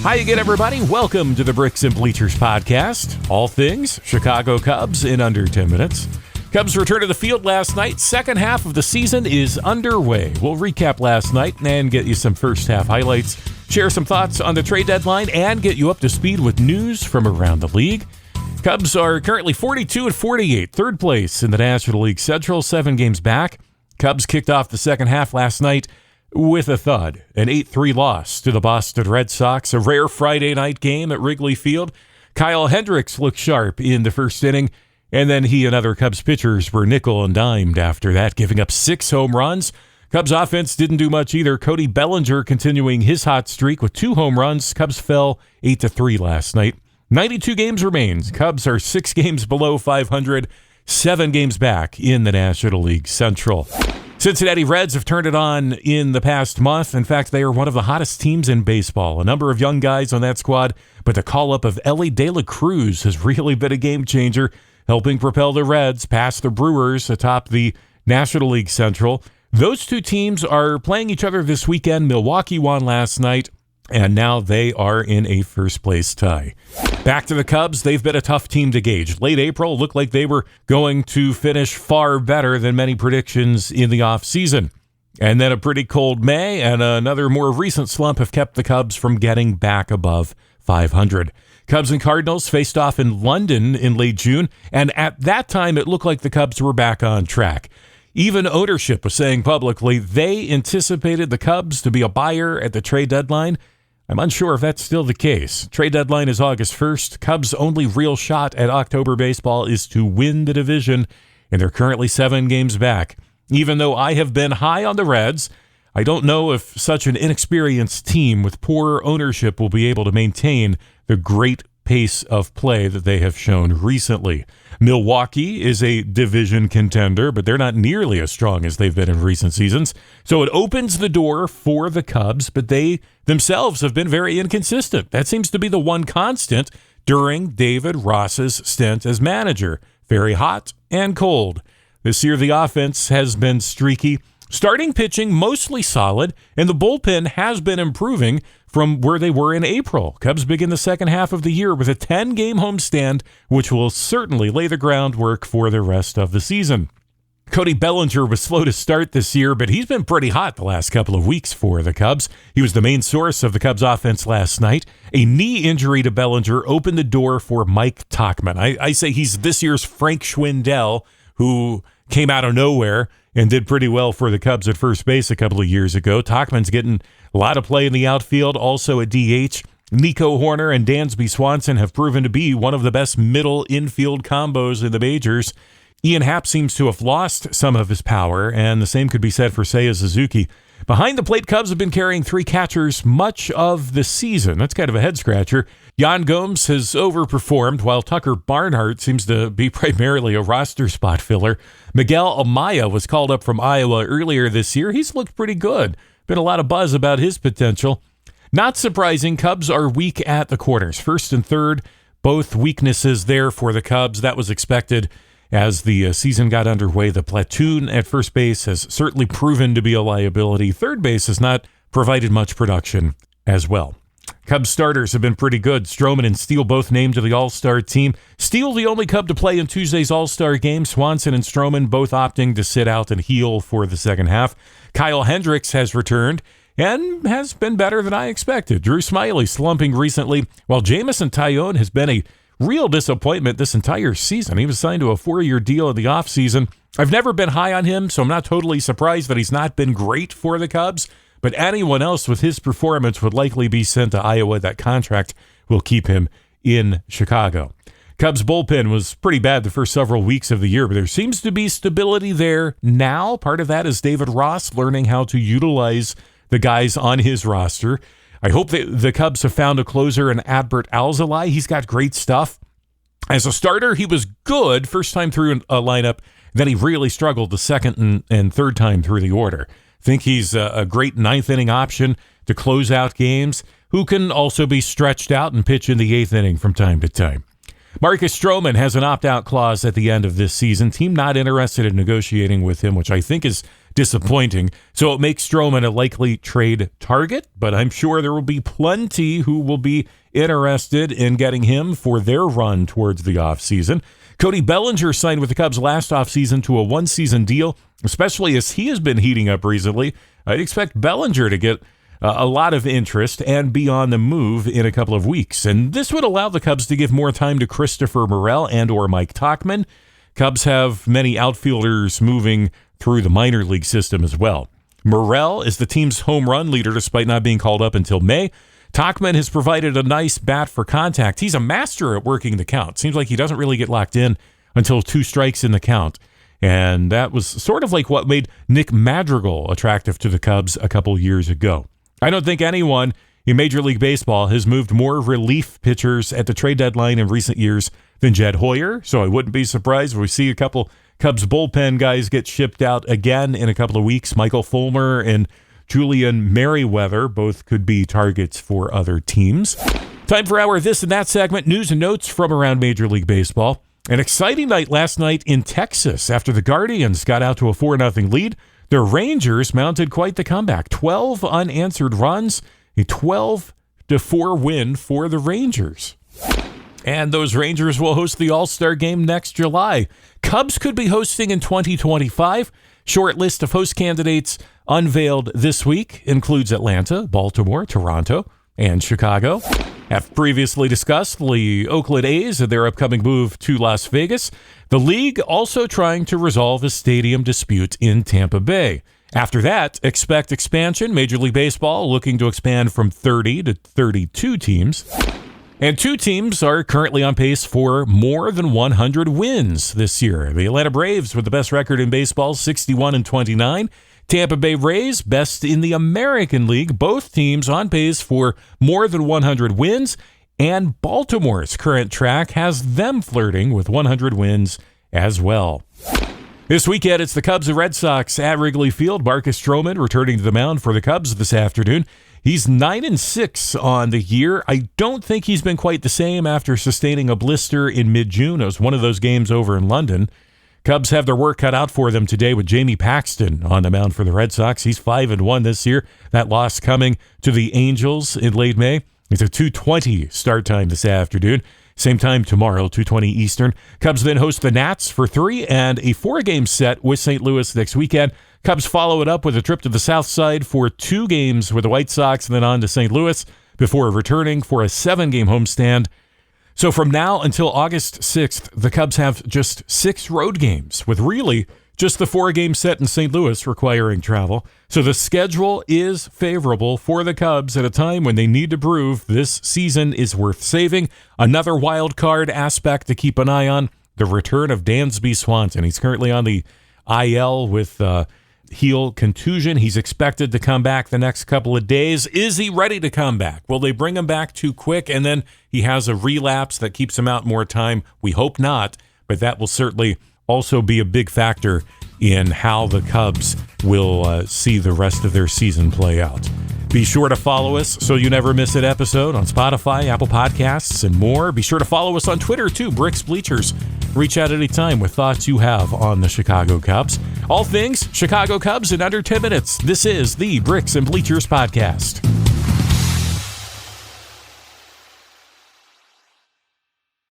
Hi again, everybody. Welcome to the Bricks and Bleachers podcast. All things Chicago Cubs in under 10 minutes. Cubs returned to the field last night. Second half of the season is underway. We'll recap last night and get you some first half highlights, share some thoughts on the trade deadline, and get you up to speed with news from around the league. Cubs are currently 42-48, third place in the National League Central, 7 games back. Cubs kicked off the second half last night with a thud, an 8-3 loss to the Boston Red Sox, a rare Friday night game at Wrigley Field. Kyle Hendricks looked sharp in the first inning, and then he and other Cubs pitchers were nickel and dimed after that, giving up 6 home runs. Cubs offense didn't do much either. Cody Bellinger continuing his hot streak with 2 home runs. Cubs fell 8-3 last night. 92 games remains. Cubs are 6 games below 500, 7 games back in the National League Central. Cincinnati Reds have turned it on in the past month. In fact, they are one of the hottest teams in baseball. A number of young guys on that squad, but the call-up of Elly De La Cruz has really been a game changer, helping propel the Reds past the Brewers atop the National League Central. Those two teams are playing each other this weekend. Milwaukee won last night, and now they are in a first-place tie. Back to the Cubs, they've been a tough team to gauge. Late April looked like they were going to finish far better than many predictions in the offseason. And then a pretty cold May and another more recent slump have kept the Cubs from getting back above 500. Cubs and Cardinals faced off in London in late June, and at that time it looked like the Cubs were back on track. Even ownership was saying publicly they anticipated the Cubs to be a buyer at the trade deadline. I'm unsure if that's still the case. Trade deadline is August 1st. Cubs' only real shot at October baseball is to win the division, and they're currently 7 games back. Even though I have been high on the Reds, I don't know if such an inexperienced team with poor ownership will be able to maintain the great pace of play that they have shown recently. Milwaukee is a division contender, but they're not nearly as strong as they've been in recent seasons. So it opens the door for the Cubs, but they themselves have been very inconsistent. That seems to be the one constant during David Ross's stint as manager. Very hot and cold. This year the offense has been streaky. Starting pitching mostly solid, and the bullpen has been improving from where they were in April. Cubs begin the second half of the year with a 10-game homestand, which will certainly lay the groundwork for the rest of the season. Cody Bellinger was slow to start this year, but he's been pretty hot the last couple of weeks for the Cubs. He was the main source of the Cubs offense last night. A knee injury to Bellinger opened the door for Mike Tauchman. I say he's this year's Frank Schwindel, who came out of nowhere and did pretty well for the Cubs at first base a couple of years ago. Tauchman's getting a lot of play in the outfield, also at DH. Nico Horner and Dansby Swanson have proven to be one of the best middle infield combos in the majors. Ian Happ seems to have lost some of his power, and the same could be said for Seiya Suzuki. Behind the plate, Cubs have been carrying 3 catchers much of the season. That's kind of a head-scratcher. Yan Gomes has overperformed, while Tucker Barnhart seems to be primarily a roster spot filler. Miguel Amaya was called up from Iowa earlier this year. He's looked pretty good. Been a lot of buzz about his potential. Not surprising, Cubs are weak at the corners. First and third, both weaknesses there for the Cubs. That was expected as the season got underway. The platoon at first base has certainly proven to be a liability. Third base has not provided much production as well. Cubs starters have been pretty good. Stroman and Steele both named to the All-Star team. Steele the only Cub to play in Tuesday's All-Star game. Swanson and Stroman both opting to sit out and heal for the second half. Kyle Hendricks has returned and has been better than I expected. Drew Smyly slumping recently, while Jameson Taillon has been a real disappointment this entire season. He was signed to a 4-year deal in the offseason. I've never been high on him, so I'm not totally surprised that he's not been great for the Cubs. But anyone else with his performance would likely be sent to Iowa. That contract will keep him in Chicago. Cubs bullpen was pretty bad the first several weeks of the year, but there seems to be stability there now. Part of that is David Ross learning how to utilize the guys on his roster. I hope that the Cubs have found a closer in Adbert Alzolay. He's got great stuff. As a starter, he was good first time through a lineup. Then he really struggled the second and third time through the order. Think he's a great ninth inning option to close out games, who can also be stretched out and pitch in the eighth inning from time to time. Marcus Stroman has an opt-out clause at the end of this season. Team not interested in negotiating with him, which I think is disappointing. So it makes Stroman a likely trade target, but I'm sure there will be plenty who will be interested in getting him for their run towards the offseason. Cody Bellinger signed with the Cubs last offseason to a one-season deal, especially as he has been heating up recently. I'd expect Bellinger to get a lot of interest and be on the move in a couple of weeks. And this would allow the Cubs to give more time to Christopher Morel and or Mike Tauchman. Cubs have many outfielders moving through the minor league system as well. Morel is the team's home run leader despite not being called up until May. Tauchman has provided a nice bat for contact. He's a master at working the count. Seems like he doesn't really get locked in until 2 strikes in the count. And that was sort of like what made Nick Madrigal attractive to the Cubs a couple years ago. I don't think anyone in Major League Baseball has moved more relief pitchers at the trade deadline in recent years than Jed Hoyer, so I wouldn't be surprised if we see a couple Cubs bullpen guys get shipped out again in a couple of weeks. Michael Fulmer and Julian Merriweather both could be targets for other teams. Time for our This and That segment, news and notes from around Major League Baseball. An exciting night last night in Texas after the Guardians got out to a 4-0 lead. The Rangers mounted quite the comeback. 12 unanswered runs, a 12-4 win for the Rangers. And those Rangers will host the All-Star Game next July. Cubs could be hosting in 2025. Short list of host candidates unveiled this week includes Atlanta, Baltimore, Toronto, and Chicago. Have previously discussed the Oakland A's and their upcoming move to Las Vegas. The league also trying to resolve a stadium dispute in Tampa Bay. After that, expect expansion. Major League Baseball looking to expand from 30 to 32 teams. And 2 teams are currently on pace for more than 100 wins this year. The Atlanta Braves with the best record in baseball, 61-29. Tampa Bay Rays, best in the American League. Both teams on pace for more than 100 wins. And Baltimore's current track has them flirting with 100 wins as well. This weekend, it's the Cubs and Red Sox at Wrigley Field. Marcus Stroman returning to the mound for the Cubs this afternoon. He's 9-6 on the year. I don't think he's been quite the same after sustaining a blister in mid-June. It was one of those games over in London. Cubs have their work cut out for them today with Jamie Paxton on the mound for the Red Sox. He's 5-1 this year. That loss coming to the Angels in late May. It's a 2:20 start time this afternoon. Same time tomorrow, 2:20 Eastern. Cubs then host the Nats for 3 and a 4-game set with St. Louis next weekend. Cubs follow it up with a trip to the South Side for 2 games with the White Sox and then on to St. Louis before returning for a 7-game homestand. So from now until August 6th, the Cubs have just 6 road games, with really just the 4-game set in St. Louis requiring travel. So the schedule is favorable for the Cubs at a time when they need to prove this season is worth saving. Another wild card aspect to keep an eye on, the return of Dansby Swanson. He's currently on the IL with heel contusion. He's expected to come back the next couple of days. Is he ready to come back? Will they bring him back too quick and then he has a relapse that keeps him out more time? We hope not, but that will certainly also be a big factor in how the Cubs will see the rest of their season play out. Be sure to follow us so you never miss an episode on Spotify, Apple Podcasts, and more. Be sure to follow us on Twitter, too, Bricks Bleachers. Reach out anytime with thoughts you have on the Chicago Cubs. All things Chicago Cubs in under 10 minutes. This is the Bricks and Bleachers Podcast.